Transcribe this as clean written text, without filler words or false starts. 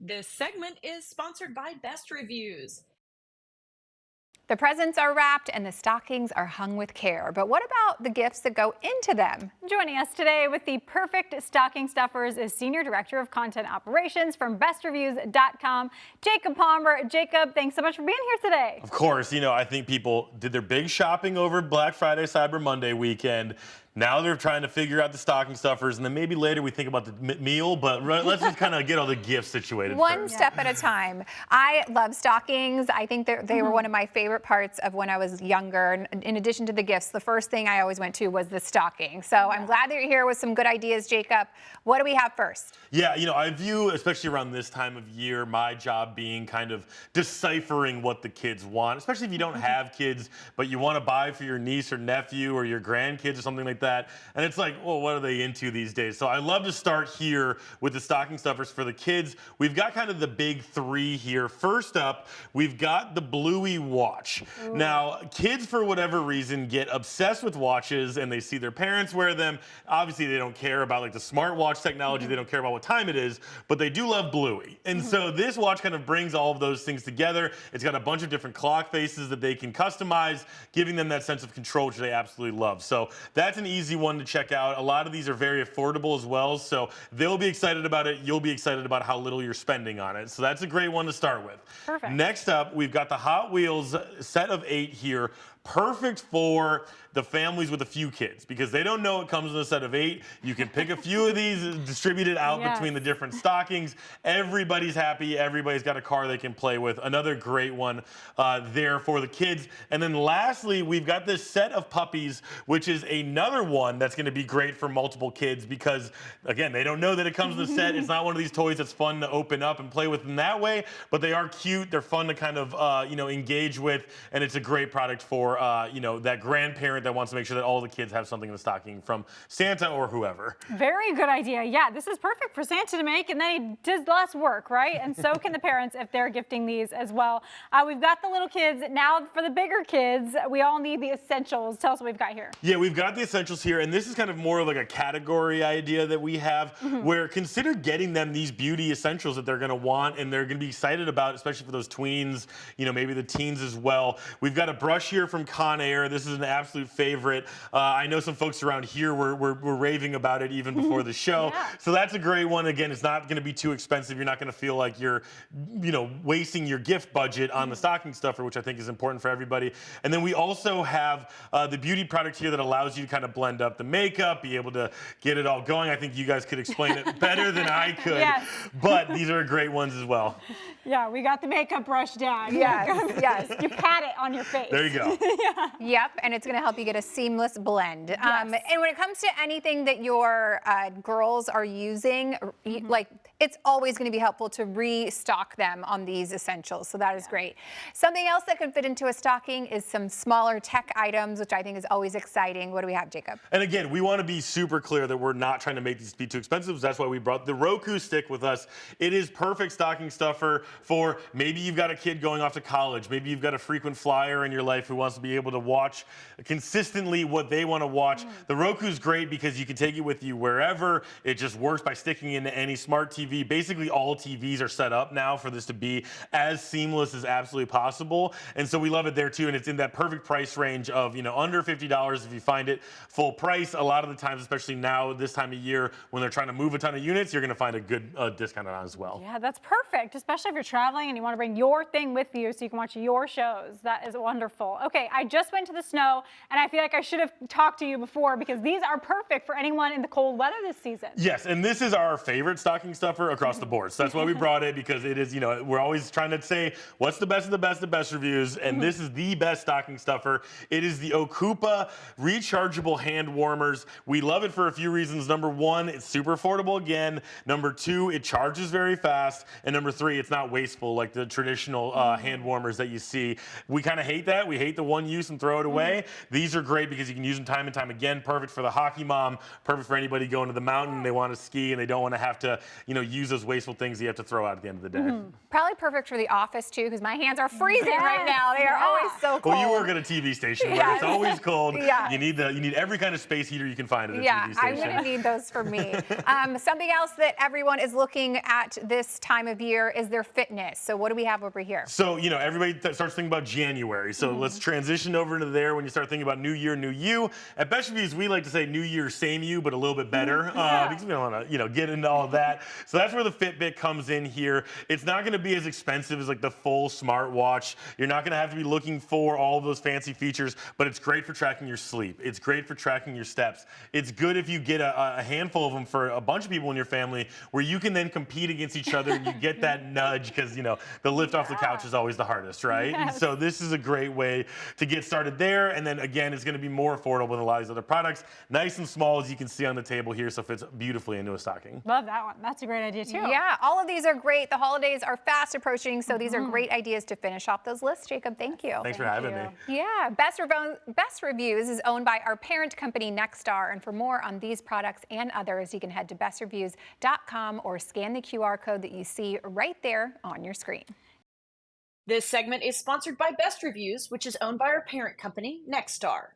This segment is sponsored by Best Reviews. The presents are wrapped and the stockings are hung with care. But what about the gifts that go into them? Joining us today with the perfect stocking stuffers is Senior Director of Content Operations from BestReviews.com, Jacob Palmer. Jacob, thanks so much for being here today. Of course, I think people did their big shopping over Black Friday, Cyber Monday weekend. Now they're trying to figure out the stocking stuffers, and then maybe later we think about the meal, but let's just kind of get all the gifts situated One first. step at a time. I love stockings. I think they were one of my favorite parts of when I was younger. In addition to the gifts, the first thing I always went to was the stocking. So I'm glad that you're here with some good ideas, Jacob. What do we have first? Yeah, I view, especially around this time of year, my job being kind of deciphering what the kids want, especially if you don't have kids, but you want to buy for your niece or nephew or your grandkids or something like that. And it's like, well, what are they into these days? So I love to start here with the stocking stuffers for the kids. We've got kind of the big three here. First up, we've got the Bluey watch. Ooh. Now, kids, for whatever reason, get obsessed with watches and they see their parents wear them. Obviously, they don't care about like the smartwatch technology. They don't care about what time it is, but they do love Bluey. And so this watch kind of brings all of those things together. It's got a bunch of different clock faces that they can customize, giving them that sense of control, which they absolutely love. So that's an easy one to check out. A lot of these are very affordable as well, so they'll be excited about it. You'll be excited about how little you're spending on it. So that's a great one to start with. Perfect. Next up, we've got the Hot Wheels set of 8 here. Perfect for the families with a few kids because they don't know it comes in a set of 8. You can pick a few of these, distribute it out between the different stockings. Everybody's happy. Everybody's got a car they can play with. Another great one there for the kids. And then lastly, we've got this set of puppies, which is another one that's going to be great for multiple kids because, again, they don't know that it comes in the set. It's not one of these toys that's fun to open up and play with in that way, but they are cute. They're fun to kind of, engage with, and it's a great product for that grandparent that wants to make sure that all the kids have something in the stocking from Santa or whoever. Very good idea. Yeah, this is perfect for Santa to make, and then he does less work, right? And so can the parents if they're gifting these as well. We've got the little kids. Now for the bigger kids, we all need the essentials. Tell us what we've got here. Yeah, we've got the essentials here, and this is kind of more of like a category idea that we have where consider getting them these beauty essentials that they're going to want and they're going to be excited about, especially for those tweens, maybe the teens as well. We've got a brush here from Conair. This is an absolute favorite. I know some folks around here were raving about it even before the show. Yeah. So that's a great one. Again, it's not going to be too expensive. You're not going to feel like you're, wasting your gift budget on the stocking stuffer, which I think is important for everybody. And then we also have the beauty product here that allows you to kind of blend up the makeup, be able to get it all going. I think you guys could explain it better than I could. Yes. But these are great ones as well. Yeah, we got the makeup brush down. Yes, yes. You pat it on your face. There you go. Yeah. Yep, and it's going to help you get a seamless blend. Yes. And when it comes to anything that your girls are using, like it's always going to be helpful to restock them on these essentials. So that is great. Something else that can fit into a stocking is some smaller tech items, which I think is always exciting. What do we have, Jacob? And again, we want to be super clear that we're not trying to make these be too expensive. That's why we brought the Roku stick with us. It is perfect stocking stuffer for maybe you've got a kid going off to college. Maybe you've got a frequent flyer in your life who wants to be able to watch consistently what they want to watch. The Roku's great because you can take it with you wherever. It just works by sticking into any smart TV. Basically, all TVs are set up now for this to be as seamless as absolutely possible. And so we love it there too. And it's in that perfect price range of, under $50 if you find it full price. A lot of the times, especially now this time of year when they're trying to move a ton of units, you're going to find a good discount on it as well. Yeah, that's perfect, especially if you're traveling and you want to bring your thing with you so you can watch your shows. That is wonderful. Okay, I just went to the snow and I feel like I should have talked to you before because these are perfect for anyone in the cold weather this season. Yes, and this is our favorite stocking stuffer across the board. So that's why we brought it, because it is, we're always trying to say what's the best of the best of best reviews, and this is the best stocking stuffer. It is the Okupa rechargeable hand warmers. We love it for a few reasons. Number one, it's super affordable again. Number two, it charges very fast. And number three, it's not wasteful like the traditional hand warmers that you see. We kind of hate that. We hate the one use and throw it away. These are great because you can use them time and time again. Perfect for the hockey mom, perfect for anybody going to the mountain. They want to ski and they don't want to have to, use those wasteful things that you have to throw out at the end of the day. Probably perfect for the office too, because my hands are freezing right Yes, now. They are yeah. always so cold. Well, you work at a TV station where Yes. it's always cold. Yes. You need every kind of space heater you can find at a Yeah, TV I'm station. going to need those for me. Something else that everyone is looking at this time of year is their fitness. So what do we have over here? So, everybody starts thinking about January. So let's transition over into there when you start thinking about New Year, New You. At Best Reviews, we like to say New Year, same you, but a little bit better because we don't want to, get into all of that. So that's where the Fitbit comes in here. It's not going to be as expensive as like the full smartwatch. You're not going to have to be looking for all of those fancy features, but it's great for tracking your sleep. It's great for tracking your steps. It's good if you get a handful of them for a bunch of people in your family where you can then compete against each other and you get that nudge because, the lift off the couch is always the hardest, right? And so this is a great way to get started there. And then again, it's going to be more affordable than a lot of these other products. Nice and small, as you can see on the table here, so it fits beautifully into a stocking. Love that one. That's a great idea too. Yeah, all of these are great. The holidays are fast approaching, so these are great ideas to finish off those lists. Jacob, thank you. Thanks for having me. Yeah, Best Reviews is owned by our parent company, Nexstar. And for more on these products and others, you can head to bestreviews.com or scan the QR code that you see right there on your screen. This segment is sponsored by Best Reviews, which is owned by our parent company, Nexstar.